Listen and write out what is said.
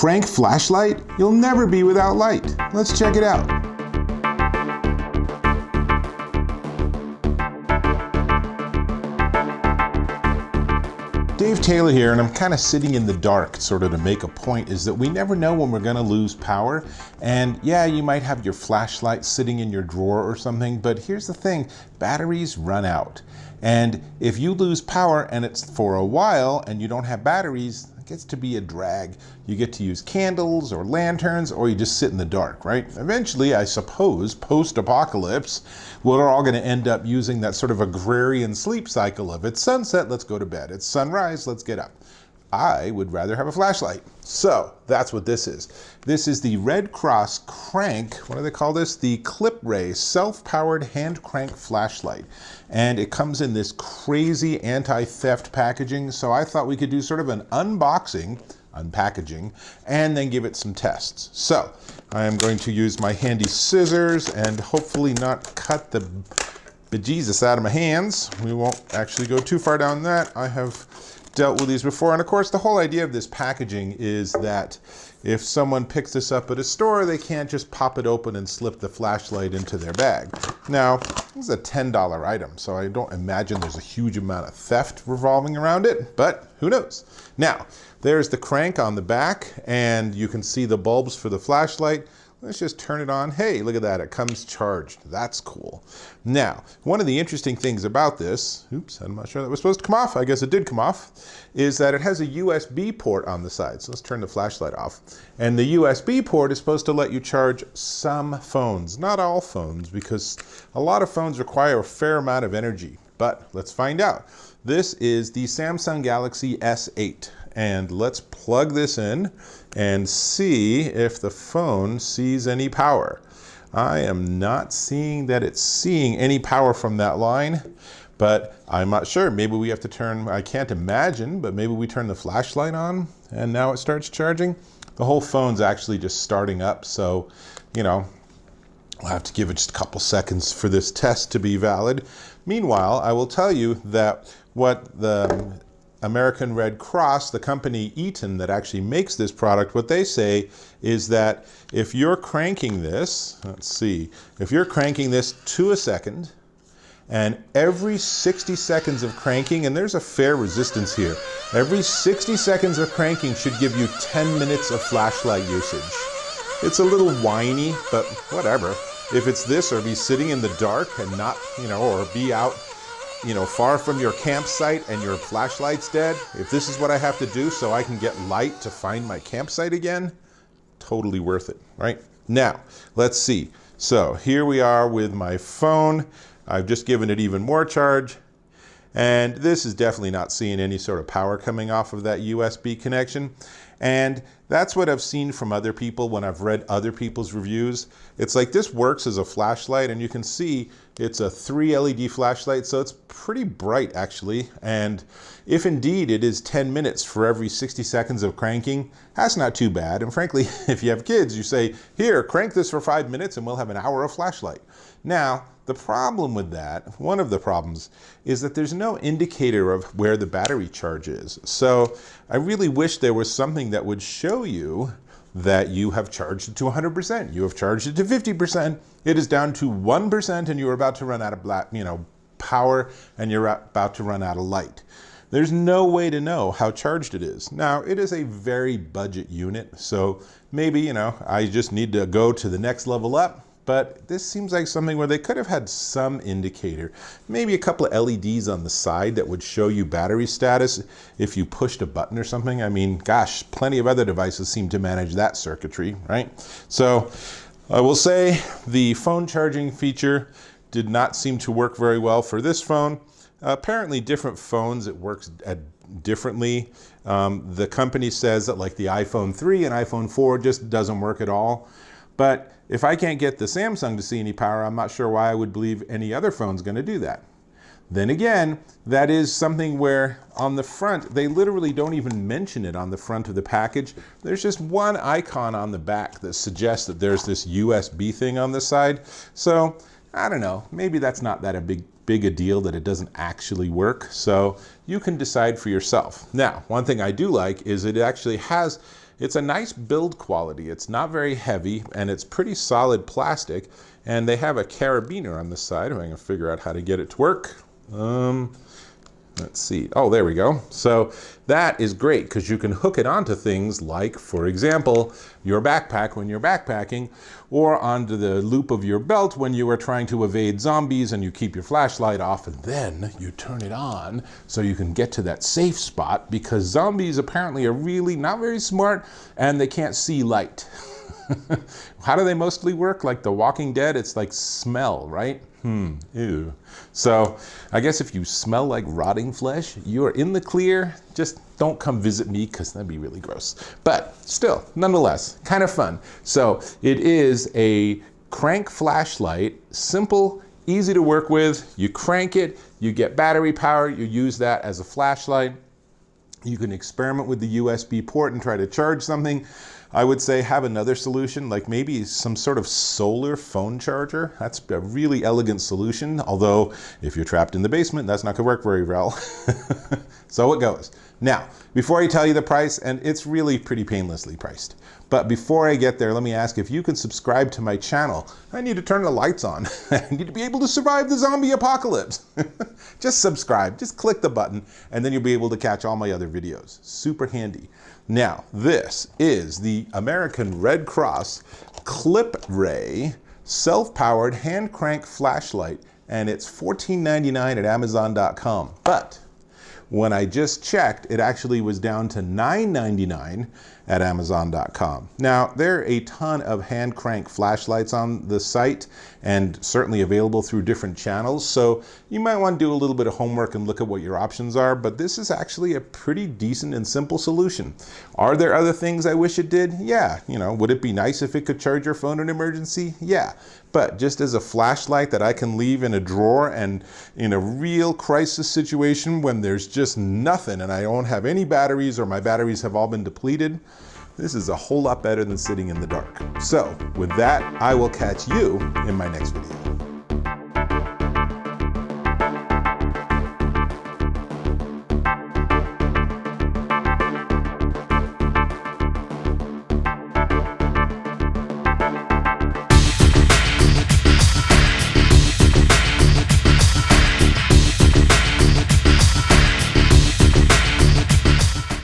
crank flashlight? You'll never be without light. Let's check it out. Dave Taylor here, and I'm kind of sitting in the dark sort of to make a point, is that we never know when we're going to lose power. And yeah, you might have your flashlight sitting in your drawer or something, but here's the thing, batteries run out. And if you lose power and it's for a while and you don't have batteries, it gets to be a drag. You get to use candles or lanterns, or you just sit in the dark, right? Eventually, I suppose, post-apocalypse, we're all going to end up using that sort of agrarian sleep cycle of it's sunset, let's go to bed. It's sunrise, let's get up. I would rather have a flashlight. So that's what this is. This is the Red Cross Crank, what do they call this? The CLIPRAY self-powered hand crank flashlight. And it comes in this crazy anti-theft packaging. So I thought we could do sort of an unboxing, unpackaging, and then give it some tests. So I am going to use my handy scissors and hopefully not cut the bejesus out of my hands. We won't actually go too far down that. I have dealt with these before, and of course the whole idea of this packaging is that if someone picks this up at a store, they can't just pop it open and slip the flashlight into their bag. Now, this is a $10 item, so I don't imagine there's a huge amount of theft revolving around it, but who knows? Now, there's the crank on the back, and you can see the bulbs for the flashlight. Let's just turn it on. Hey, look at that, it comes charged. That's cool. Now, one of the interesting things about this, oops, I'm not sure that was supposed to come off, I guess it did come off, is that it has a USB port on the side. So let's turn the flashlight off. And the USB port is supposed to let you charge some phones, not all phones, because a lot of phones require a fair amount of energy. But let's find out. This is the Samsung Galaxy S8. And let's plug this in and see if the phone sees any power. I am not seeing that it's seeing any power from that line, but I'm not sure. Maybe we have to turn, I can't imagine, but maybe we turn the flashlight on and now it starts charging. The whole phone's actually just starting up, so, you know, I'll have to give it just a couple seconds for this test to be valid. Meanwhile, I will tell you that what the American Red Cross, the company Eton that actually makes this product, what they say is that if you're cranking this, let's see, if you're cranking this to a second, and every 60 seconds of cranking, and there's a fair resistance here, every 60 seconds of cranking should give you 10 minutes of flashlight usage. It's a little whiny, but whatever. If it's this, or be sitting in the dark and not, you know, or be out, you know, far from your campsite and your flashlight's dead, if this is what I have to do so I can get light to find my campsite again, totally worth it, right? Now, let's see. So here we are with my phone. I've just given it even more charge. And this is definitely not seeing any sort of power coming off of that USB connection. And that's what I've seen from other people when I've read other people's reviews. It's like this works as a flashlight, and you can see it's a 3 LED flashlight, so it's pretty bright actually. And if indeed it is 10 minutes for every 60 seconds of cranking, that's not too bad. And frankly, if you have kids, you say, here, crank this for 5 minutes and we'll have an hour of flashlight. Now, the problem with that, one of the problems, is that there's no indicator of where the battery charge is. So I really wish there was something that would show you that you have charged it to 100%. You have charged it to 50%. It is down to 1% and you're about to run out of power and you're about to run out of light. There's no way to know how charged it is. Now, it is a very budget unit, so maybe, I just need to go to the next level up. But this seems like something where they could have had some indicator, maybe a couple of LEDs on the side that would show you battery status if you pushed a button or something. I mean, gosh, plenty of other devices seem to manage that circuitry, right? So I will say the phone charging feature did not seem to work very well for this phone. Apparently different phones, it works differently. The company says that like the iPhone 3 and iPhone 4 just doesn't work at all. But if I can't get the Samsung to see any power, I'm not sure why I would believe any other phone's going to do that. Then again, that is something where on the front, they literally don't even mention it on the front of the package. There's just one icon on the back that suggests that there's this USB thing on the side. So I don't know, maybe that's not that a big a deal that it doesn't actually work. So you can decide for yourself. Now, one thing I do like is it actually has it's a nice build quality. It's not very heavy, and it's pretty solid plastic. And they have a carabiner on the side. If I can figure out how to get it to work. Let's see. Oh, there we go. So that is great because you can hook it onto things like, for example, your backpack when you're backpacking, or onto the loop of your belt when you are trying to evade zombies and you keep your flashlight off and then you turn it on so you can get to that safe spot, because zombies apparently are really not very smart and they can't see light. How do they mostly work? Like The Walking Dead, it's like smell, right? Ew. So I guess if you smell like rotting flesh, you are in the clear. Just don't come visit me because that'd be really gross. But still, nonetheless, kind of fun. So it is a crank flashlight, simple, easy to work with. You crank it, you get battery power, you use that as a flashlight. You can experiment with the USB port and try to charge something. I would say have another solution, like maybe some sort of solar phone charger. That's a really elegant solution, although if you're trapped in the basement, that's not gonna work very well. So it goes. Now, before I tell you the price, and it's really pretty painlessly priced, but before I get there, let me ask if you can subscribe to my channel. I need to turn the lights on. I need to be able to survive the zombie apocalypse. Just subscribe, just click the button, and then you'll be able to catch all my other videos. Super handy. Now, this is the American Red Cross CLIPRAY self-powered hand crank flashlight, and it's $14.99 at Amazon.com. But when I just checked, it actually was down to $9.99 at Amazon.com. Now, there are a ton of hand crank flashlights on the site and certainly available through different channels. So you might want to do a little bit of homework and look at what your options are, but this is actually a pretty decent and simple solution. Are there other things I wish it did? Yeah. You know, would it be nice if it could charge your phone in an emergency? Yeah. But just as a flashlight that I can leave in a drawer and in a real crisis situation when there's just nothing and I don't have any batteries or my batteries have all been depleted, this is a whole lot better than sitting in the dark. So with that, I will catch you in my next video.